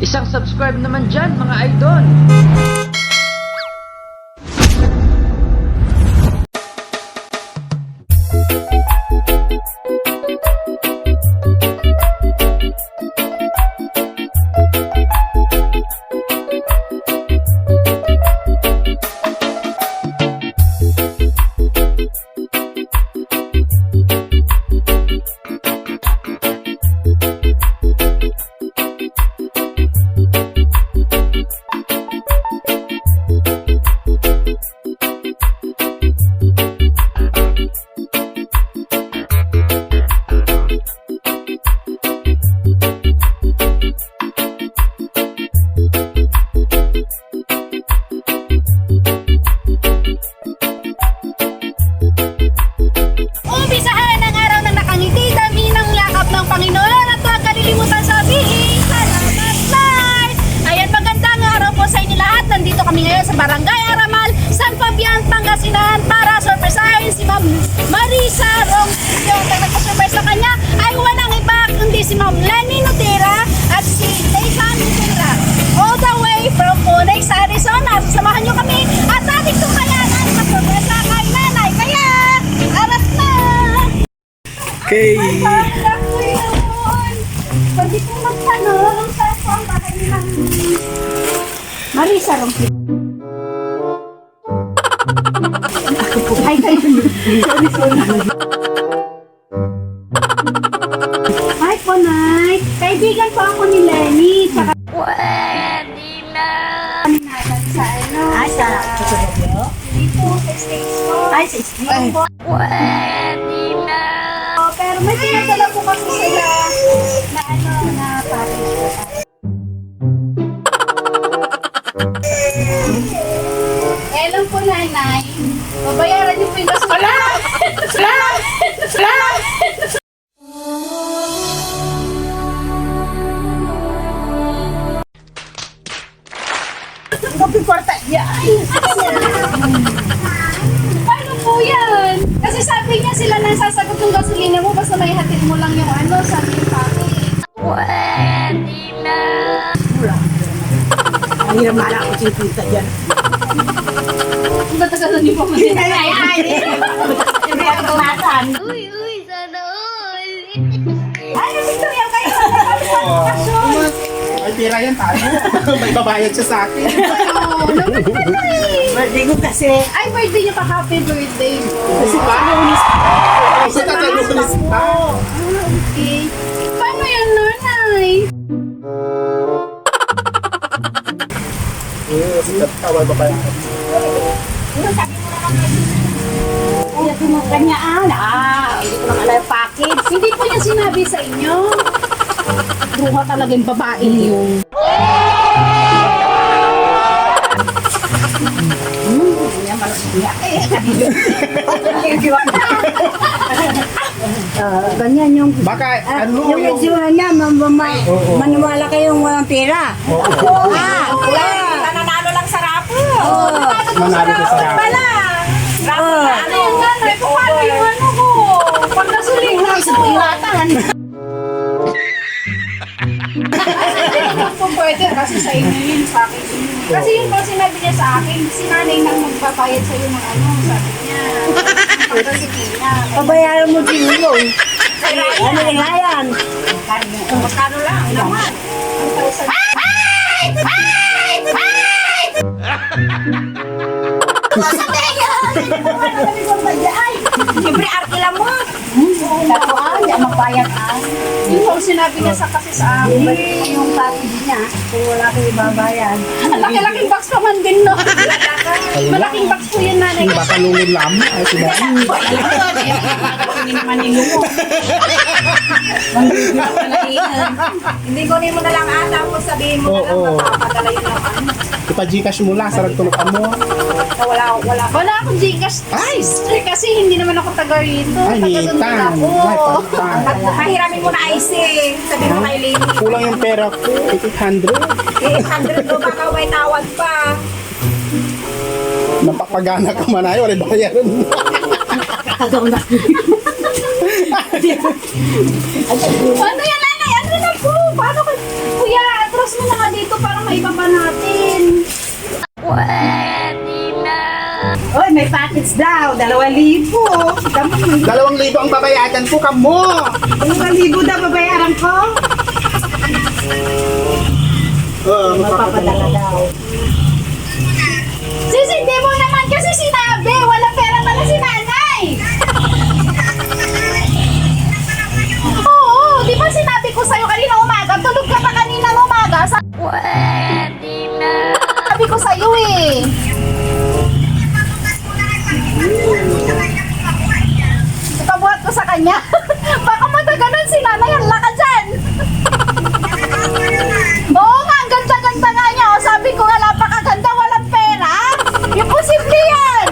Isang subscribe naman dyan mga idol. Umpisahan ang araw ng nakangiti, dami ng yakap ng Panginoon at huwag kalilimutan sabihin, salamat Lord! Ayan, magandang araw po sa inyo lahat. Nandito kami ngayon sa Barangay Aramal, San Fabian, Pangasinan para surprisein si Ma'am Marisa Rong. Yung nagpa-surprise sa kanya ay walang iba kundi si Ma'am Lenny Nutera at si Taysan Nutera. All the way from Phoenix, Arizona. Sasamahan nyo kami at ating tumayanan mag-surprise kay nanay. Kaya, aras na! Okay. Parang ko yun. Pwede kong magtanong sa phone para nilang Marisa Rong. Ay, kayo. Sorry. Hi po, Nay. Kaibigan po ako ni Lenny. Tsaka Pwede na. sa ano? Ay, sa Tutubo? Dito, sa States po. Ay, sa street. Pwede na. Pero may pinadala po kasi sila na ano, na package. Alam po, nanay. Babayaran niyo po yung gas. Wala! Paano po yan? Kasi sabi niya sila nang sasagot ng gasolina mo basta may hatid mo lang yung ano, sabi yung package. Pwede na. Ang hirap mala ako sipita dyan. Ang batagalan niyo pa mo din. Uy, sana all. Ay, Victoria, kayo! Bakasyon! Ay, pira yan tayo. May babayad siya sa akin. Oh, naman pala eh. Birthday ko kasi. Ay, birthday niyo pa. Happy birthday po. Kasi pa? Kasi tatalunis pa. Okay. Paano yan, nanay? Kasi tawal babayad. Kaya tumakanyaan. Hindi ko naman alam yung package. Hindi po niya sinabi sa inyo. Bruha talaga yung babae yung... Ganyan yung Baka ano yung yung... itsura niya, Oo. maniwala kayong walang pera. Nananalo lang sa rapo. Manalo ka sa rapo. Ano yung nanay? Paano yung ano ko? Pag nasulina ko. Hindi naman po pwede kasi sa inyo yun, sa akin yun. Kasi yun po sinabi niya sa akin, si nanay nang magbabayad sa iyo ng ano, sabi niya. Pagkasilina. Pabayaran mo din yun. Ano yung layan? Magkano lang naman? 1,000. Siyempre, arkila mo. Tatuan, di magbayad Yun po sinabi niya sa kasi sa akin. yung package niya, kung wala kayo babayad. Ang laki-laking box pa man din, no? Malaking box po yun, nanay. Yung baka lungin lamang. Ay, sila. Hindi naman nilumo. Hindi ko mo na lang tapos sabihin mo Oo. mapapadala yun lang. Ipa-gcash mo lang, sarag tulog mo. Wala akong Gcash. Ay! Kasi hindi naman ako taga rito. Ay, Taga doon din nitang. ako. Ay, pantang. Mahiramin mo na IC. Sabihin mo kay Lady. Kulang yung pera ko, 800. 800 ko baka may tawag pa. Napapagana ka man ay, wala bayaran. Ano yan, nanay? Ano na po? Paano ko? Kuya, atras Patras mo na nga dito para maibaba natin. Pwede na. Oy, may package daw. 2,000. 2,000 ang babayadan ko kamo. 2,000 daw babayaran ko. Magpapadala daw. Sis, hindi mo naman kasi sinabi. Walang pera pala si nanay. Oo, di ba sinabi ko sa'yo kanina umaga? Tulog ka pa kanina umaga. Pwede na. Sabi ko sa'yo eh. Ipabuhat ko sa kanya. Baka mataganan si nanay. Hala ka dyan. Oo nga, ang ganda-ganda nga niya. O, sabi ko nga, napakaganda, walang pera. Imposible yan.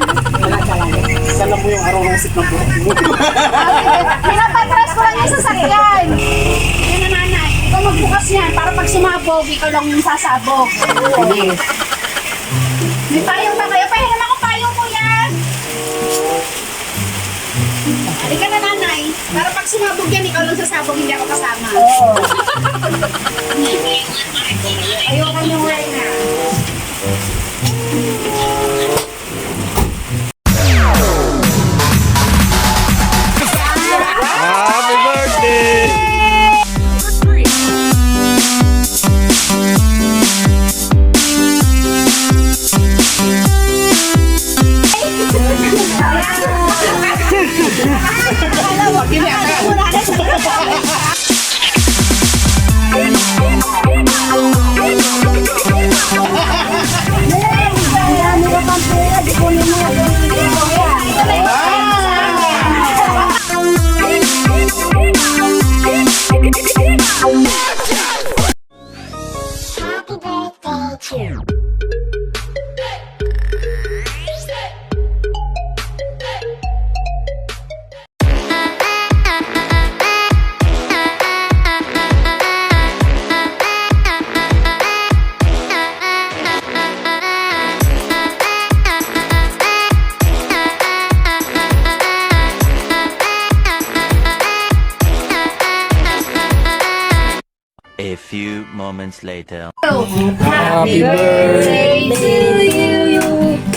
Salam mo yung araw ng isip ng buhok mo. Pinapatras ko lang yung sasakyan. Yan na nanay. Ikaw magbukas yan para pag sumabog, ikaw lang yung sasabog. May payong ba kayo? Pahiram ako payong mo yan. Halika na nanay. Para pag sumabog yan, ikaw lang sasabog, hindi ako kasama. Ayoko nyo nga na. Happy birthday! A few moments later. Happy birthday to you.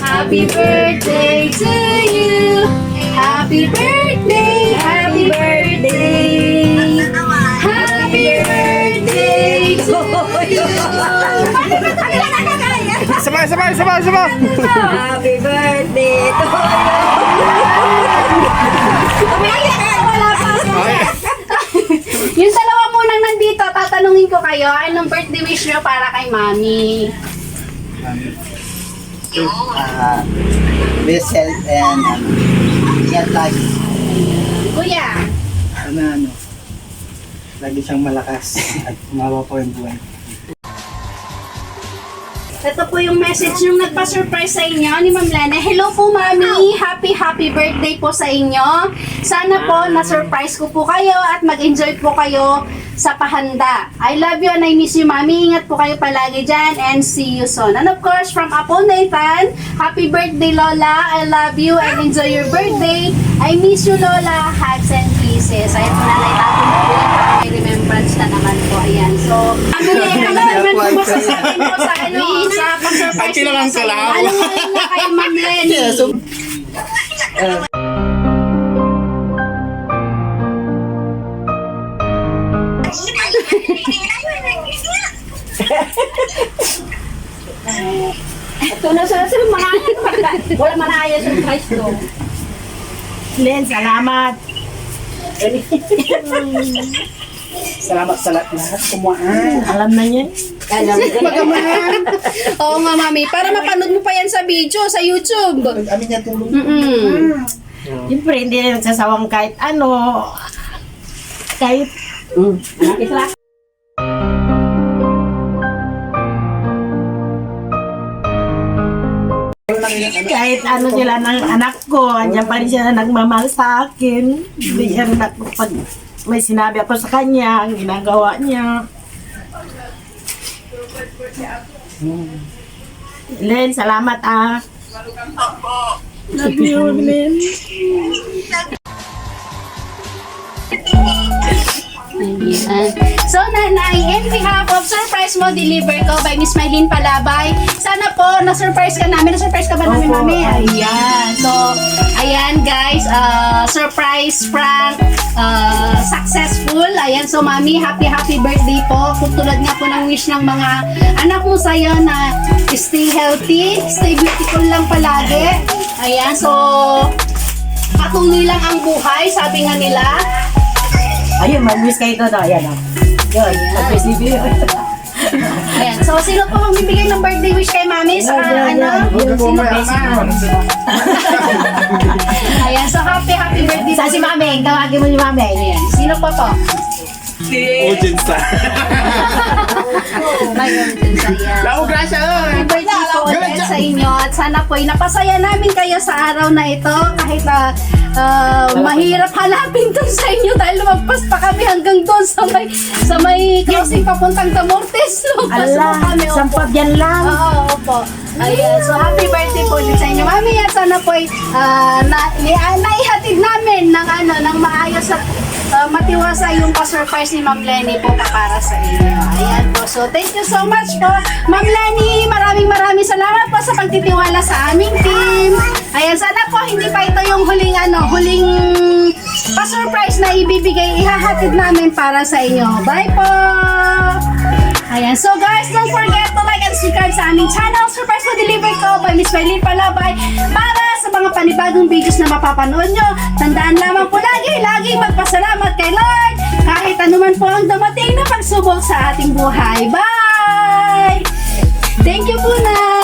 Happy birthday to you. Happy birthday. Happy birthday. Happy birthday to you. Sabay! Happy birthday to Wala pa. Yung dalawa munang nandito, tatanungin ko kayo, anong birthday wish nyo para kay Mami? Best health and ingat lagi. Kuya, Lagi siyang malakas at umawa po yung buhay. ito po yung message yung nagpa-surprise sa inyo ni Ma'am Lena. Hello po, Mami! Happy birthday po sa inyo. Sana po na-surprise ko po kayo at mag-enjoy po kayo sa pahanda. I love you and I miss you, Mami. Ingat po kayo palagi dyan and see you soon. And of course, from Apo Nathan, happy birthday, Lola. I love you and enjoy your birthday. I miss you, Lola. Hugs and kisses. Ayan po na naitapon po yan para may remembrance na naman po. Ayan. So, ano naman po masasabihin po sa ano, sa pag-surprise Ay, kailangan ka lang. Ano ngayon na kay Ma'am Lenny? Ito na sa mga wala manaya sa price to. Len, salamat. Salamat sa lahat. Kumuhaan. Alam na yan. Oo nga, Mami. Para mapanood mo pa yan sa video, sa YouTube. Amin niya tulong. Siyempre, hindi na nagsasawang kahit ano. Kahit kahit ano sila ng anak ko, andyan pa rin siya na nagmamahal sa akin. Hindi siya rin ako pag may sinabi ako sa kanya, ang ginagawa niya. Len, salamat ah. Love you, Len. Ayan. So, Nanay, in behalf of surprise mo, deliver ko by Miss Mylene Palabay. Sana po, na-surprise ka namin. Na-surprise ka ba namin, Opo. Mami? Ayan. So, ayan guys, surprise prank, successful. Ayan, so Mami, happy birthday po. Tulad nga po ng wish ng mga anak mo sa'yo na stay healthy, stay beautiful lang palagi. Ayan, so patuloy lang ang buhay, sabi nga nila. Ayun, mag-wish kayo to. Ayan o. Yun, mag-receive yun. Ayan, so sino po magbibigay ng birthday wish kay Mami? Sa ano? Huwag po Sino may po? aman. Ayan, so happy birthday. Saan si Mami? Tawagin mo ni Mami. Ayan, sino po po? Audience na. Ngayon din sa iya. Lau, grasya no. Happy birthday po ulit sa inyo at sana po napasaya namin kayo sa araw na ito kahit mahirap hanapin to sa inyo dahil lumagpas pa kami hanggang doon sa may crossing papuntang Damortes. Lumagpas po Ala, kami. isang Opo. pabyan lang. Oo, opo. Ayan, so happy birthday po ulit sa inyo, Mami, at sana po naihatid namin ng maayos at matiwasa yung pa-surprise ni Ma'am Lenny po para sa inyo. Ayan po. So, thank you so much po. Ma'am Lenny, maraming salamat po sa pagtitiwala sa aming team. Ayan, sana po hindi pa ito yung huling pa-surprise na ihahatid namin para sa inyo. Bye po! Ayan, so guys, don't forget to like and subscribe sa aming channel. Surprise mo deliver ko by Miss Mylene Palabay para sa mga panibagong videos na mapapanood nyo. Tandaan lamang po lagi magpasalamat kay Lord kahit anuman po ang dumating na pagsubok sa ating buhay. Bye! Thank you po na!